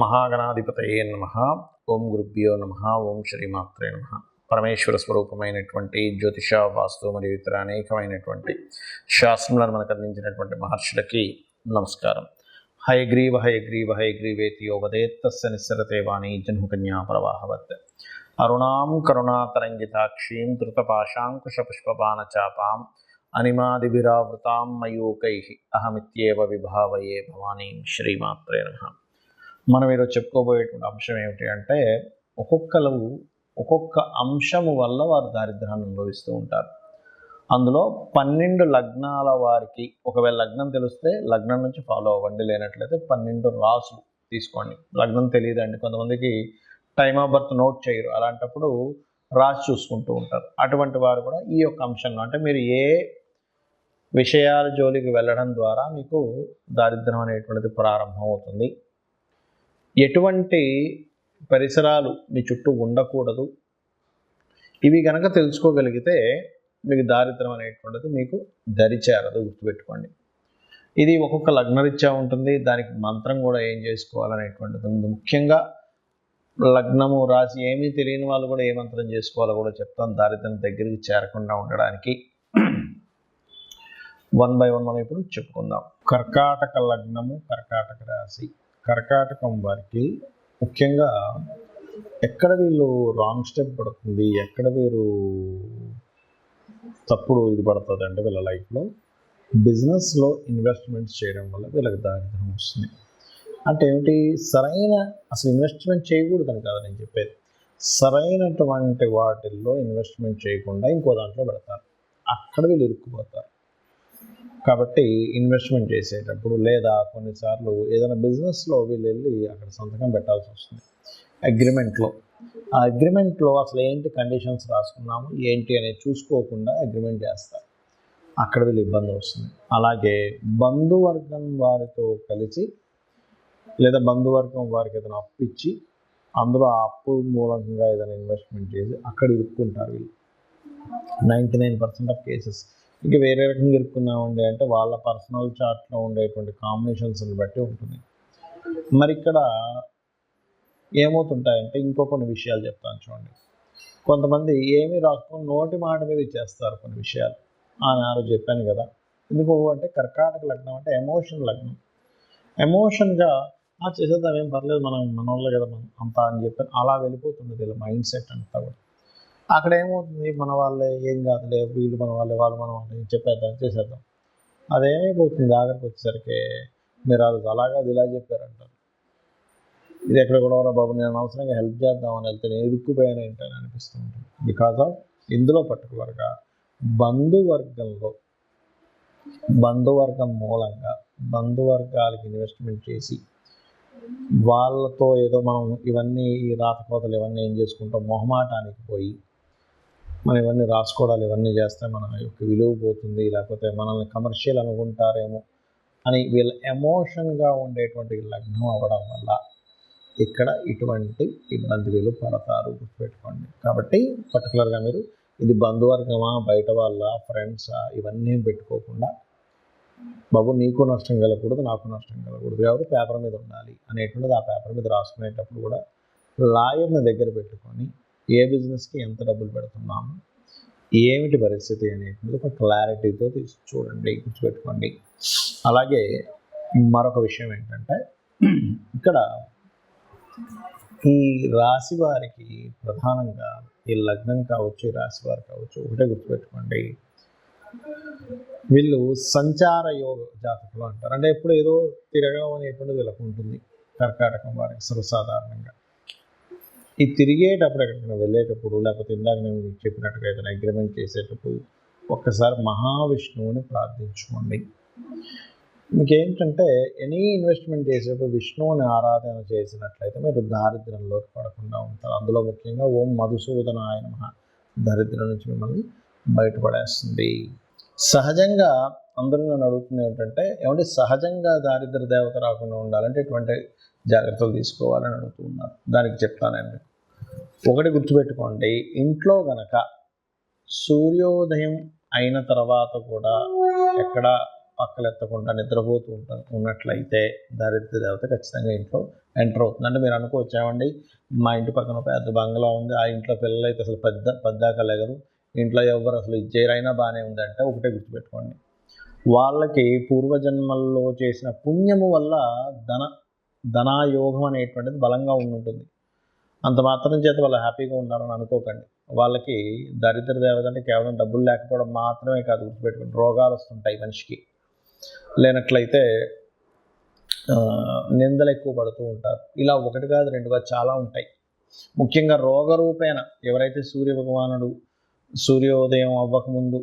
మహాగణాధిపతయే నమః. ఓం గురుభ్యో నమః. ఓం శ్రీమాత్రే నమః. పరమేశ్వర స్వరూపమైనటువంటి జ్యోతిష, వాస్తు మరియు ఇతర అనేకమైనటువంటి శాస్త్రములను మనకు అందించినటువంటి మహర్షులకి నమస్కారం. హయగ్రీవ హయగ్రీవ హయగ్రీవేతి యో వదేత్తస్య నిస్సరతే వాణి జన్మకన్యా ప్రవాహవత్. అరుణాం కరుణాతరంగితాక్షీం ధృతపాశాంకుశపుష్పబాణచాపాం అనిమాదిభిరావృతాం మయూకైః అహమిత్యేవ విభావయే భవానీం. శ్రీమాత్రే నమః. మనం ఈరోజు చెప్పుకోబోయేటువంటి అంశం ఏమిటి అంటే, ఒక్కొక్క అంశము వల్ల వారు దారిద్ర్యాన్ని అనుభవిస్తూ ఉంటారు. అందులో 12 లగ్నాల వారికి, ఒకవేళ లగ్నం తెలిస్తే లగ్నం నుంచి ఫాలో అవ్వండి, లేనట్లయితే 12 రాసులు తీసుకోండి. లగ్నం తెలియదండి, కొంతమందికి టైమ్ ఆఫ్ బర్త్ నోట్ చేయరు, అలాంటప్పుడు రాసి చూసుకుంటూ ఉంటారు. అటువంటి వారు కూడా ఈ యొక్క అంశంలో, అంటే మీరు ఏ విషయాల జోలికి వెళ్ళడం ద్వారా మీకు దారిద్ర్యం అనేటువంటిది ప్రారంభం అవుతుంది, ఎటువంటి పరిసరాలు మీ చుట్టూ ఉండకూడదు, ఇవి కనుక తెలుసుకోగలిగితే మీకు దారిద్ర్యం అనేటువంటిది మీకు దరిచేరదు. గుర్తుపెట్టుకోండి. ఇది ఒక్కొక్క లగ్నరీత్యా ఉంటుంది, దానికి మంత్రం కూడా ఏం చేసుకోవాలనేటువంటిది ఉంది. ముఖ్యంగా లగ్నము రాసి ఏమీ తెలియని వాళ్ళు కూడా ఏ మంత్రం చేసుకోవాలో కూడా చెప్తాం, దారిద్ర్యం దగ్గరికి చేరకుండా ఉండడానికి. 1 by 1 మనం ఇప్పుడు చెప్పుకుందాం. కర్కాటక లగ్నము, కర్కాటక రాశి. కర్కాటకం వారికి ముఖ్యంగా ఎక్కడ వీళ్ళు రాంగ్ స్టెప్ పడుతుంది, ఎక్కడ వీరు తప్పుడు ఇది పడుతుంది అంటే, వీళ్ళ లైఫ్లో బిజినెస్లో ఇన్వెస్ట్మెంట్స్ చేయడం వల్ల వీళ్ళకి దారిద్ర్యం వస్తుంది. అంటే ఏమిటి, అసలు ఇన్వెస్ట్మెంట్ చేయకూడదని కాదు నేను చెప్పేది, సరైనటువంటి వాటిల్లో ఇన్వెస్ట్మెంట్ చేయకుండా ఇంకో దాంట్లో పెడతారు, అక్కడ వీళ్ళు ఇరుక్కుపోతారు. కాబట్టి ఇన్వెస్ట్మెంట్ చేసేటప్పుడు, లేదా కొన్నిసార్లు ఏదైనా బిజినెస్లో వీళ్ళు వెళ్ళి అక్కడ సంతకం పెట్టాల్సి వస్తుంది అగ్రిమెంట్లో. ఆ అగ్రిమెంట్లో అసలు ఏంటి కండిషన్స్ రాసుకున్నాము ఏంటి అనేది చూసుకోకుండా అగ్రిమెంట్ చేస్తారు, అక్కడ వీళ్ళు ఇబ్బంది వస్తుంది. అలాగే బంధువర్గం వారితో కలిసి, లేదా బంధువర్గం వారికి ఏదైనా అప్పు ఇచ్చి అందులో ఆ అప్పు మూలంగా ఏదైనా ఇన్వెస్ట్మెంట్ చేసి అక్కడ ఇరుక్కుంటారు వీళ్ళు. 99% ఆఫ్ కేసెస్. ఇంకా వేరే రకంగా ఇరుక్కున్నామండి అంటే వాళ్ళ పర్సనల్ చార్ట్లో ఉండేటువంటి కాంబినేషన్స్ని బట్టి ఉంటుంది. మరి ఇక్కడ ఏమవుతుంటాయంటే, ఇంకో కొన్ని విషయాలు చెప్తాను చూడండి. కొంతమంది ఏమీ రాసుకొని నోటి మాట మీద ఇచ్చేస్తారు కొన్ని విషయాలు. ఆనాడు చెప్పాను కదా, ఎందుకు అంటే కర్కాటక లగ్నం అంటే ఎమోషన్ లగ్నం. ఎమోషన్గా చేసేద్దాం, ఏం పర్లేదు, మన వాళ్ళే కదా మనం అంతా అని చెప్పి అలా వెళ్ళిపోతుంది వీళ్ళ మైండ్ సెట్ అంతా కూడా. అక్కడ ఏమవుతుంది, మన వాళ్ళే, ఏం కాదులే, వీళ్ళు మన వాళ్ళే, వాళ్ళు మన వాళ్ళే, చెప్పేద్దాం, చేసేద్దాం. అదేమైపోతుంది ఆఖరికి వచ్చేసరికి, మీరు అది అలాగా అది ఇలా చెప్పారంటారు. ఇది ఎక్కడ కూడా బాబు, నేను అవసరంగా హెల్ప్ చేద్దామని వెళ్తే నేను ఇరుక్కుపోయాను ఏంటని అనిపిస్తూ ఉంటుంది. బికాజ్ ఆఫ్ ఇందులో పర్టికులర్గా బంధువర్గం మూలంగా బంధువర్గాలకి ఇన్వెస్ట్మెంట్ చేసి వాళ్ళతో ఏదో మనం ఇవన్నీ ఈ రాతకోతలు ఇవన్నీ ఏం చేసుకుంటాం, మొహమాటానికి పోయి మనం ఇవన్నీ రాసుకోవడాలు ఇవన్నీ చేస్తే మన యొక్క విలువ పోతుంది, లేకపోతే మనల్ని కమర్షియల్ అనుకుంటారేమో అని వీళ్ళ ఎమోషన్గా ఉండేటువంటి లగ్నం అవ్వడం వల్ల ఇక్కడ ఇటువంటి ఇబ్బంది వీళ్ళు పడతారు. గుర్తుపెట్టుకోండి. కాబట్టి పర్టికులర్గా మీరు ఇది బంధువర్గమా, బయట వాళ్ళ, ఫ్రెండ్సా, ఇవన్నీ పెట్టుకోకుండా, బాబు నీకు నష్టం కలగకూడదు, నాకు నష్టం కలగకూడదు, కాబట్టి పేపర్ మీద ఉండాలి అనేటువంటిది ఆ పేపర్ మీద రాసుకునేటప్పుడు కూడా లాయర్ని దగ్గర పెట్టుకొని ఏ బిజినెస్కి ఎంత డబ్బులు పెడుతున్నాము, ఏమిటి పరిస్థితి అనేటువంటిది ఒక క్లారిటీతో చూడండి, గుర్తుపెట్టుకోండి. అలాగే మరొక విషయం ఏంటంటే, ఇక్కడ ఈ రాశి వారికి ప్రధానంగా ఈ లగ్నం కావచ్చు, ఈ రాశి వారు కావచ్చు, ఒకటే గుర్తుపెట్టుకోండి, వీళ్ళు సంచార యోగ జాతకులు అంటారు. అంటే ఎప్పుడు ఏదో తిరగడం అనేటువంటిది వీళ్ళకు ఉంటుంది కర్కాటకం వారికి సర్వసాధారణంగా. ఈ తిరిగేటప్పుడు, ఎక్కడికైనా వెళ్ళేటప్పుడు, లేకపోతే ఇందాక నేను మీకు చెప్పినట్టుగా ఏదైనా అగ్రిమెంట్ చేసేటప్పుడు ఒక్కసారి మహావిష్ణువుని ప్రార్థించుకోండి. మీకేంటంటే ఎనీ ఇన్వెస్ట్మెంట్ చేసేటప్పుడు విష్ణువుని ఆరాధన చేసినట్లయితే మీరు దారిద్ర్యంలోకి పడకుండా ఉంటారు. అందులో ముఖ్యంగా ఓం మధుసూదనాయ నమః దారిద్ర్యం నుంచి మిమ్మల్ని బయటపడేస్తుంది. సహజంగా అందరూ నన్ను అడుగుతుంది ఏంటంటే, ఏమంటే సహజంగా దారిద్ర దేవత రాకుండా ఉండాలంటే ఎటువంటి జాగ్రత్తలు తీసుకోవాలని అడుగుతూ ఉన్నారు. దానికి చెప్తానండి. ఒకటి గుర్తుపెట్టుకోండి, ఇంట్లో గనక సూర్యోదయం అయిన తర్వాత కూడా ఎక్కడ పక్కలెత్తకుండా నిద్రపోతూ ఉన్నట్లయితే దారిద్ర్య దేవత ఖచ్చితంగా ఇంట్లో ఎంటర్ అవుతుంది. అంటే మీరు అనుకోవచ్చామండి, మా ఇంటి పక్కన పెద్ద బంగ్లా ఉంది, ఆ ఇంట్లో పిల్లలు అయితే అసలు పెద్దాక లేగరు, ఇంట్లో ఎవరు అసలు ఇజ్జేరైనా బాగానే ఉంది అంటే ఒకటే గుర్తుపెట్టుకోండి, వాళ్ళకి పూర్వజన్మల్లో చేసిన పుణ్యము వల్ల ధనాయోగం అనేటువంటిది బలంగా ఉంటుంది. అంత మాత్రం చేత వాళ్ళు హ్యాపీగా ఉన్నారని అనుకోకండి. వాళ్ళకి దరిద్ర దేవత అంటే కేవలం డబ్బులు లేకపోవడం మాత్రమే కాదు, గుర్తుపెట్టుకోండి, రోగాలు వస్తుంటాయి మనిషికి. లేనట్లయితే నిందలు ఎక్కువ పడుతూ ఉంటారు. ఇలా ఒకటి కాదు రెండు కాదు చాలా ఉంటాయి. ముఖ్యంగా రోగరూపేణ ఎవరైతే సూర్య భగవానుడు సూర్యోదయం అవ్వకముందు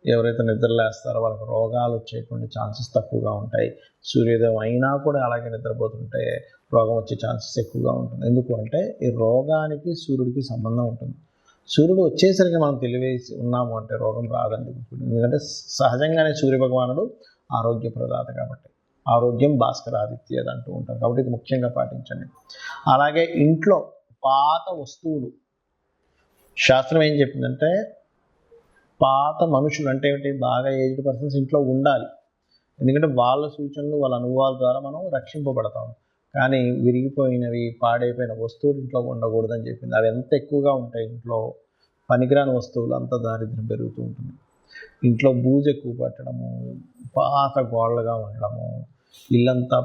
ఎవరైతే నిద్రలేస్తారో వాళ్ళకి రోగాలు వచ్చేటువంటి ఛాన్సెస్ తక్కువగా ఉంటాయి. సూర్యోదయం అయినా కూడా అలాగే నిద్రపోతుంటే రోగం వచ్చే ఛాన్సెస్ ఎక్కువగా ఉంటుంది. ఎందుకు అంటే ఈ రోగానికి సూర్యుడికి సంబంధం ఉంటుంది. సూర్యుడు వచ్చేసరికి మనం తెలివేసి ఉన్నాము అంటే రోగం రాదండి. ఎందుకంటే సహజంగానే సూర్య భగవానుడు ఆరోగ్య ప్రదాత కాబట్టి, ఆరోగ్యం భాస్కరాదిత్యది అంటూ ఉంటారు. కాబట్టి ఇది ముఖ్యంగా పాటించండి. అలాగే ఇంట్లో పాత వస్తువులు, శాస్త్రం ఏం చెప్పిందంటే పాత మనుషులు అంటే ఏమిటి, బాగా ఏజ్డ్ పర్సన్స్ ఇంట్లో ఉండాలి. ఎందుకంటే వాళ్ళ సూచనలు వాళ్ళ అనుభవాల ద్వారా మనం రక్షింపబడతాం. కానీ విరిగిపోయినవి పాడైపోయిన వస్తువులు ఇంట్లో ఉండకూడదని చెప్పింది. అవి ఎంత ఎక్కువగా ఉంటాయి ఇంట్లో, పనికిరాని వస్తువులు అంత దారిద్ర్యం పెరుగుతూ ఉంటుంది. ఇంట్లో బూజు ఎక్కువ పట్టడము, పాత గోళ్ళగా ఉండడము, ఇల్లంతా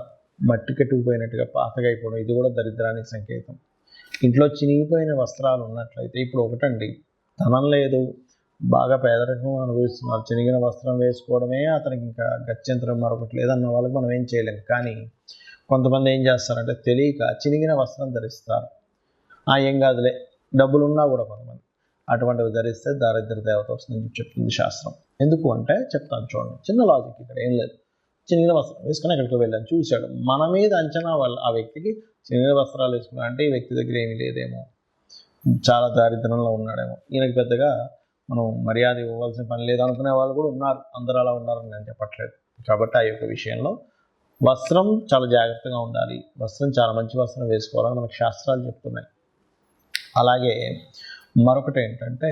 మట్టి కట్టుకుపోయినట్టుగా పాతగా అయిపోవడం, ఇది కూడా దరిద్రానికి సంకేతం. ఇంట్లో చినిగిపోయిన వస్త్రాలు ఉన్నట్లయితే, ఇప్పుడు ఒకటండి, ధనం లేదు, బాగా పేదరికం అనుభవిస్తున్నారు, చినిగిన వస్త్రం వేసుకోవడమే అతనికి ఇంకా గత్యంతరం మరొకటి లేదన్న వాళ్ళకి మనం ఏం చేయలేము. కానీ కొంతమంది ఏం చేస్తారంటే తెలియక చినిగిన వస్త్రం ధరిస్తారు. ఏం కాదులే, డబ్బులు ఉన్నా కూడా కొంతమంది అటువంటివి ధరిస్తే దారిద్ర్య దేవత వస్తుందని చెప్తుంది శాస్త్రం. ఎందుకు అంటే చెప్తాను చూడండి, చిన్న లాజిక్ ఇక్కడ ఏం లేదు. చినిగిన వస్త్రం వేసుకొని ఎక్కడికి వెళ్ళాను, చూశాడు, మన మీద అంచనా వల్ల ఆ వ్యక్తికి చినిగిన వస్త్రాలు వేసుకున్నా అంటే ఈ వ్యక్తి దగ్గర ఏమీ లేదేమో, చాలా దారిద్ర్యంలో ఉన్నాడేమో, ఈయనకి పెద్దగా మనం మర్యాద ఇవ్వాల్సిన పని లేదు అనుకునే వాళ్ళు కూడా ఉన్నారు. అందరూ అలా ఉన్నారని నేను చెప్పట్లేదు. కాబట్టి ఆ యొక్క విషయంలో వస్త్రం చాలా జాగ్రత్తగా ఉండాలి. వస్త్రం చాలా మంచి వస్త్రం వేసుకోవాలని మనకు శాస్త్రాలు చెప్తున్నాయి. అలాగే మరొకటి ఏంటంటే,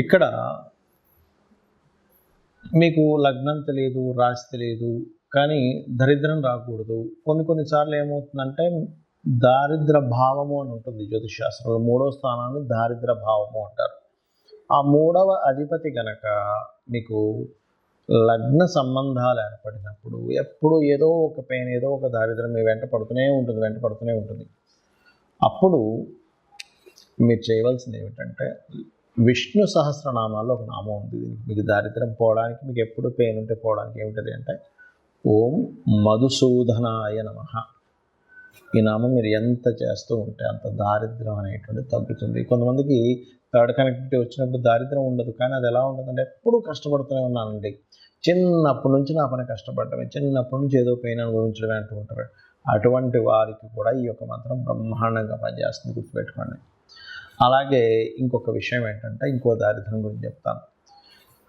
ఇక్కడ మీకు లగ్నం తెలియదు, రాశి తెలియదు, కానీ దరిద్రం రాకూడదు. కొన్నిసార్లు ఏమవుతుందంటే దారిద్ర భావము అని ఉంటుంది జ్యోతిష్ శాస్త్రంలో. 3వ స్థానాన్ని దారిద్ర భావము అంటారు. ఆ 3వ అధిపతి కనుక మీకు లగ్న సంబంధాలు ఏర్పడినప్పుడు ఎప్పుడు ఏదో ఒక పెయిన్, ఏదో ఒక దారిద్రం మీ వెంట పడుతూనే ఉంటుంది. అప్పుడు మీరు చేయవలసింది ఏమిటంటే, విష్ణు సహస్రనామాల్లో ఒక నామం ఉంది. మీకు దారిద్రం పోవడానికి, మీకు ఎప్పుడు పెయిన్ ఉంటే పోవడానికి ఏమిటది అంటే ఓం మధుసూదనాయ నమః. ఈ నామం మీరు ఎంత చేస్తూ ఉంటే అంత దారిద్రం అనేటువంటిది తగ్గుతుంది. కొంతమందికి థర్డ్ కనెక్టివిటీ వచ్చినప్పుడు దారిద్రం ఉండదు, కానీ అది ఎలా ఉంటుందంటే ఎప్పుడూ కష్టపడుతూనే ఉన్నానండి, చిన్నప్పటి నుంచి నా పని కష్టపడటమే, చిన్నప్పటి నుంచి ఏదో పెయిన్ అనుభవించడమే అంటూ ఉంటారు. అటువంటి వారికి కూడా ఈ యొక్క మంత్రం బ్రహ్మాండంగా పనిచేస్తుంది, గుర్తుపెట్టుకోండి. అలాగే ఇంకొక విషయం ఏంటంటే, ఇంకో దారిద్ర్యం గురించి చెప్తాను.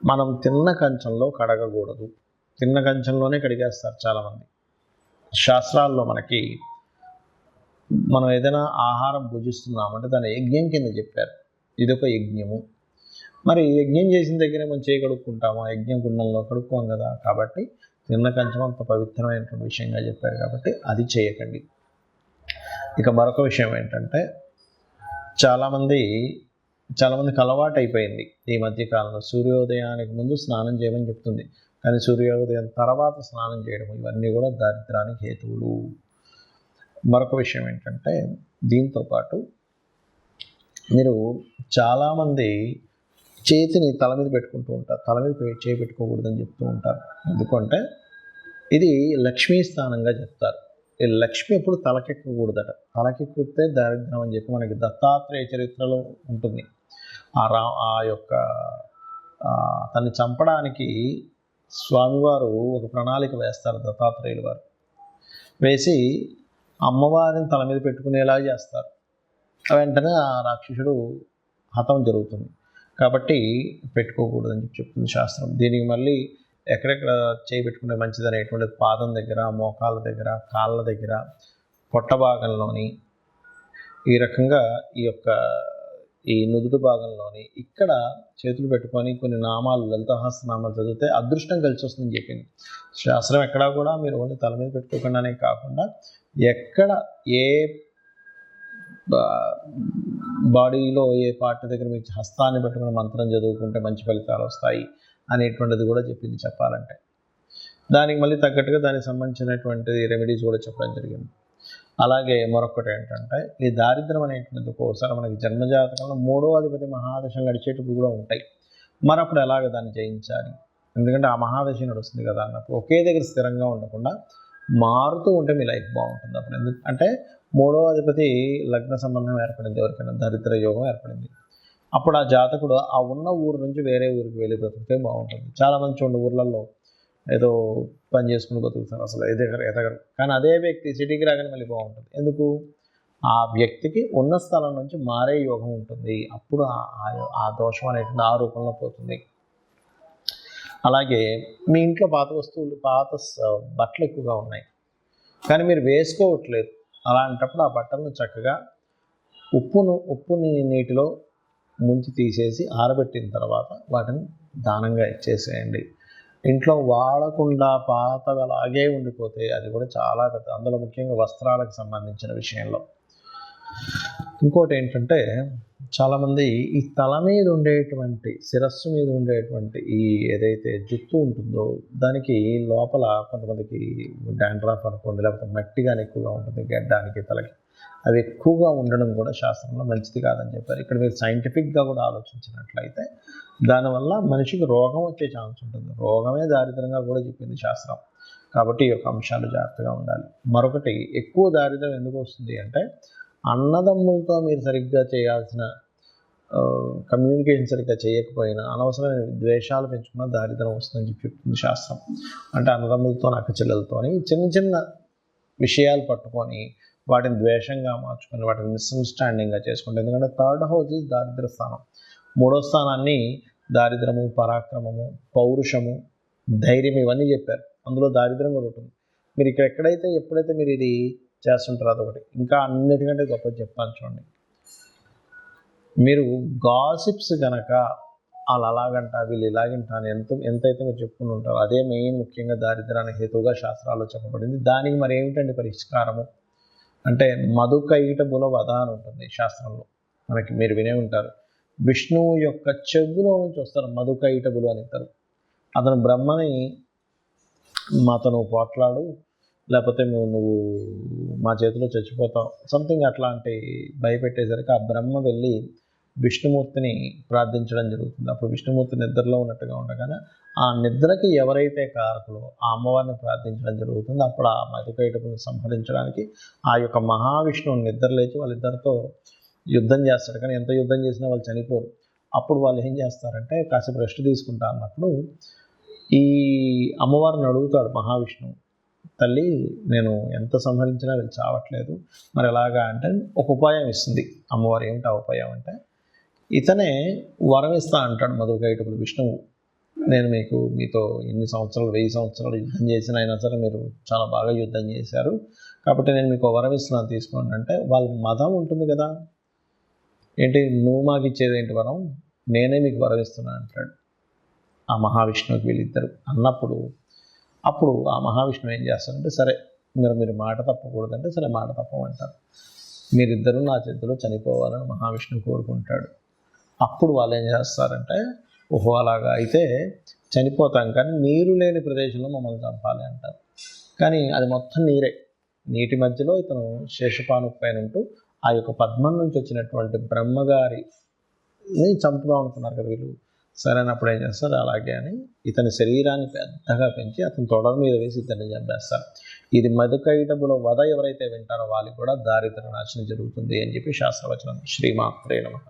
మనం తిన్న కంచంలో కడగకూడదు. తిన్న కంచంలోనే కడిగేస్తారు చాలామంది. శాస్త్రాల్లో మనకి మనం ఏదైనా ఆహారం భుజిస్తున్నామంటే దాన్ని యజ్ఞం కింద చెప్పారు. ఇదొక యజ్ఞము. మరి యజ్ఞం చేసిన దగ్గరే మనం చేయి కడుక్కుంటాము, ఆ యజ్ఞం కుండంలో కడుక్కోం కదా. కాబట్టి తిన్న కంచం అంత పవిత్రమైనటువంటి విషయంగా చెప్పారు కాబట్టి అది చేయకండి. ఇక మరొక విషయం ఏంటంటే, చాలామందికి అలవాటు అయిపోయింది ఈ మధ్యకాలంలో సూర్యోదయానికి ముందు స్నానం చేయమని చెప్తుంది, కానీ సూర్యోదయం తర్వాత స్నానం చేయడం, ఇవన్నీ కూడా దారిద్రానికి హేతువులు. మరొక విషయం ఏంటంటే, దీంతోపాటు మీరు చాలామంది చేతిని తల మీద పెట్టుకుంటూ ఉంటారు, తల మీద చేయి పెట్టుకోకూడదని చెప్తూ ఉంటారు. ఎందుకంటే ఇది లక్ష్మీ స్థానంగా చెప్తారు. ఈ లక్ష్మి ఎప్పుడు తలకెక్కకూడదట, తలకెక్కితే దారిద్ర్యం అని చెప్పి మనకి దత్తాత్రేయ చరిత్రలో ఉంటుంది. ఆ యొక్క తన్ని చంపడానికి స్వామివారు ఒక ప్రణాళిక వేస్తారు, దత్తాత్రేయులు వారు వేసి అమ్మవారిని తల మీద పెట్టుకునేలా చేస్తారు. వెంటనే ఆ రాక్షసుడు హతం జరుగుతుంది. కాబట్టి పెట్టుకోకూడదని చెప్పి చెప్తుంది శాస్త్రం. దీనికి మళ్ళీ ఎక్కడెక్కడ చేయి పెట్టుకుంటే మంచిది అనేటువంటిది పాదం దగ్గర, మోకాళ్ళ దగ్గర, కాళ్ళ దగ్గర, పొట్ట భాగంలోని, ఈ రకంగా ఈ యొక్క ఈ నుదుటి భాగంలోని ఇక్కడ చేతులు పెట్టుకొని కొన్ని నామాలు, లలితాసహస్రనామాలు చదివితే అదృష్టం కలిసి వస్తుందని చెప్పింది శాస్త్రం. ఎక్కడా కూడా మీరు ఓన్లీ తల మీద పెట్టుకోకుండానే కాకుండా ఎక్కడ ఏ బాడీలో ఏ పార్ట్ దగ్గర మీకు హస్తాన్ని పెట్టుకుని మంత్రం చదువుకుంటే మంచి ఫలితాలు వస్తాయి అనేటువంటిది కూడా చెప్పింది చెప్పాలంటే. దానికి మళ్ళీ తగ్గట్టుగా దానికి సంబంధించినటువంటి రెమెడీస్ కూడా చెప్పడం జరిగింది. అలాగే మరొకటి ఏంటంటే ఈ దారిద్ర్యం అనేటువంటిది ఒక్కోసారి మనకి జన్మజాతకంలో 3వ అధిపతి మహాదశలు నడిచేటప్పుడు కూడా ఉంటాయి. మరి అప్పుడు ఎలాగ దాన్ని జయించాలి? ఎందుకంటే ఆ మహాదశ నడుస్తుంది కదా అన్నప్పుడు ఒకే దగ్గర స్థిరంగా ఉండకుండా మారుతూ ఉంటే మీ లైఫ్ బాగుంటుంది. అప్పుడు ఎందుకంటే 3వ అధిపతి లగ్న సంబంధం ఏర్పడింది, ఎవరికైనా దరిద్ర యోగం ఏర్పడింది. అప్పుడు ఆ జాతకుడు ఆ ఉన్న ఊరు నుంచి వేరే ఊరికి వెళ్ళి బ్రతికితే బాగుంటుంది. చాలామంది చూడండి ఊర్లలో ఏదో పని చేసుకుని బతుకుతారు, అసలు ఎదగరు. కానీ అదే వ్యక్తి సిటీకి రాగానే మళ్ళీ బాగుంటుంది. ఎందుకు? ఆ వ్యక్తికి ఉన్న స్థలం నుంచి మారే యోగం ఉంటుంది. అప్పుడు ఆ దోషం అనేటువంటి ఆ రూపంలో పోతుంది. అలాగే మీ ఇంట్లో పాత వస్తువులు, పాత బట్టలు ఎక్కువగా ఉన్నాయి కానీ మీరు వేసుకోవట్లేదు. అలాంటప్పుడు ఆ బట్టలను చక్కగా ఉప్పుని నీటిలో ముంచి తీసేసి ఆరబెట్టిన తర్వాత వాటిని దానంగా ఇచ్చేసేయండి. ఇంట్లో వాడకుండా పాతగా అలాగే ఉండిపోతే అది కూడా చాలా పెద్ద, అందులో ముఖ్యంగా వస్త్రాలకు సంబంధించిన విషయంలో. ఇంకోటి ఏంటంటే చాలామంది ఈ తల మీద ఉండేటువంటి, శిరస్సు మీద ఉండేటువంటి ఈ ఏదైతే జుట్టు ఉంటుందో దానికి లోపల కొంతమందికి డాండ్రఫ్ అనుకోండి, లేకపోతే మట్టి కానీ ఎక్కువగా ఉంటుంది గడ్డానికి, తలకి. అవి ఎక్కువగా ఉండడం కూడా శాస్త్రంలో మంచిది కాదని చెప్పారు. ఇక్కడ మీరు సైంటిఫిక్గా కూడా ఆలోచించినట్లయితే దానివల్ల మనిషికి రోగం వచ్చే ఛాన్స్ ఉంటుంది. రోగమే దారిద్రంగా కూడా చెప్పింది శాస్త్రం. కాబట్టి ఈ యొక్క అంశాలు జాగ్రత్తగా ఉండాలి. మరొకటి, ఎక్కువ దారిద్రం ఎందుకు వస్తుంది అంటే అన్నదమ్ములతో మీరు సరిగ్గా చేయాల్సిన కమ్యూనికేషన్ సరిగ్గా చేయకపోయినా అనవసరమైన ద్వేషాలు పెంచుకున్న దారిద్రం వస్తుందని చెప్తుంది శాస్త్రం. అంటే అన్నదమ్ములతో, అక్క చెల్లెలతోని చిన్న చిన్న విషయాలు పట్టుకొని వాటిని ద్వేషంగా మార్చుకొని వాటిని మిస్అండర్స్టాండింగ్గా చేసుకుంటాం. ఎందుకంటే 3rd హౌస్ ఈజ్ దారిద్ర స్థానం. 3వ స్థానాన్ని దారిద్రము, పరాక్రమము, పౌరుషము, ధైర్యం ఇవన్నీ చెప్పారు. అందులో దారిద్రం కూడా ఉంటుంది. మీరు ఇక్కడ ఎప్పుడైతే మీరు ఇది చేస్తుంటారు అదొకటి. ఇంకా అన్నిటికంటే గొప్ప చెప్పాను చూడండి, మీరు గాసిప్స్ కనుక వాళ్ళు అలాగంట వీళ్ళు ఇలాగంట అని ఎంతైతే మీరు చెప్పుకుని ఉంటారో అదే మెయిన్ ముఖ్యంగా దారిద్రానికి హేతువుగా శాస్త్రాల్లో చెప్పబడింది. దానికి మరి ఏమిటండి పరిష్కారము అంటే మధుకైటబుల వధ అని ఉంటుంది శాస్త్రంలో. మనకి మీరు వినే ఉంటారు, విష్ణువు యొక్క చెవులో నుంచి వస్తారు మధుకైటబులు అని ఇస్తారు. అతను బ్రహ్మని మాతో నువ్వు పోట్లాడు, లేకపోతే నువ్వు మా చేతిలో చచ్చిపోతావు, సంథింగ్ అట్లాంటి భయపెట్టేసరికి ఆ బ్రహ్మ వెళ్ళి విష్ణుమూర్తిని ప్రార్థించడం జరుగుతుంది. అప్పుడు విష్ణుమూర్తి నిద్రలో ఉన్నట్టుగా ఉండగానే ఆ నిద్రకి ఎవరైతే కారకులో ఆ అమ్మవారిని ప్రార్థించడం జరుగుతుంది. అప్పుడు ఆ మధుకైటపుని సంహరించడానికి ఆ యొక్క మహావిష్ణువు నిద్ర లేచి వాళ్ళిద్దరితో యుద్ధం చేస్తాడు. కానీ ఎంత యుద్ధం చేసినా వాళ్ళు చనిపోరు. అప్పుడు వాళ్ళు ఏం చేస్తారంటే కాసేపు రెస్ట్ తీసుకుంటా అన్నప్పుడు ఈ అమ్మవారిని అడుగుతాడు మహావిష్ణువు, తల్లి నేను ఎంత సంహరించినా వీళ్ళు చావట్లేదు, మరి ఎలాగా అంటే ఒక ఉపాయం ఇస్తుంది అమ్మవారు. ఏమిటి ఆ ఉపాయం అంటే, ఇతనే వరం ఇస్తా అంటాడు మధుకైటపుడు విష్ణువు. నేను మీతో ఎన్ని సంవత్సరాలు 1000 సంవత్సరాలు యుద్ధం చేసిన అయినా సరే మీరు చాలా బాగా యుద్ధం చేశారు, కాబట్టి నేను మీకు వరం ఇస్తున్నాను తీసుకోండి అంటే, వాళ్ళ మతం ఉంటుంది కదా, ఏంటి నువ్వు మాకు ఇచ్చేది ఏంటి వరం, నేనే మీకు వరం ఇస్తున్నాను అంటాడు ఆ మహావిష్ణువుకి వీళ్ళిద్దరు అన్నప్పుడు. అప్పుడు ఆ మహావిష్ణువు ఏం చేస్తారంటే, సరే మీరు మాట తప్పకూడదంటే సరే మాట తప్పమంటారు, మీరిద్దరూ నా చేతిలో చనిపోవాలని మహావిష్ణువు కోరుకుంటాడు. అప్పుడు వాళ్ళు ఏం చేస్తారంటే, ఓహో అలాగా అయితే చనిపోతాం కానీ నీరు లేని ప్రదేశంలో మమ్మల్ని చంపాలి అంటారు. కానీ అది మొత్తం నీరే, నీటి మధ్యలో ఇతను శేషపాను పైన ఉంటూ ఆ యొక్క పద్మం నుంచి వచ్చినటువంటి బ్రహ్మగారిని చంపుదాం అనుకున్నారు కదా వీళ్ళు. సరైనప్పుడు ఏం చేస్తారు, అలాగే అని ఇతని శరీరాన్ని పెద్దగా పెంచి అతని తొడ మీద వేసి ఇతన్ని చంపేస్తారు. ఇది మధుకైటబుల వధ ఎవరైతే వింటారో వాళ్ళకి కూడా దారిద్ర నాశనం జరుగుతుంది అని చెప్పి శాస్త్రవచనం. శ్రీమాత్రే నమః.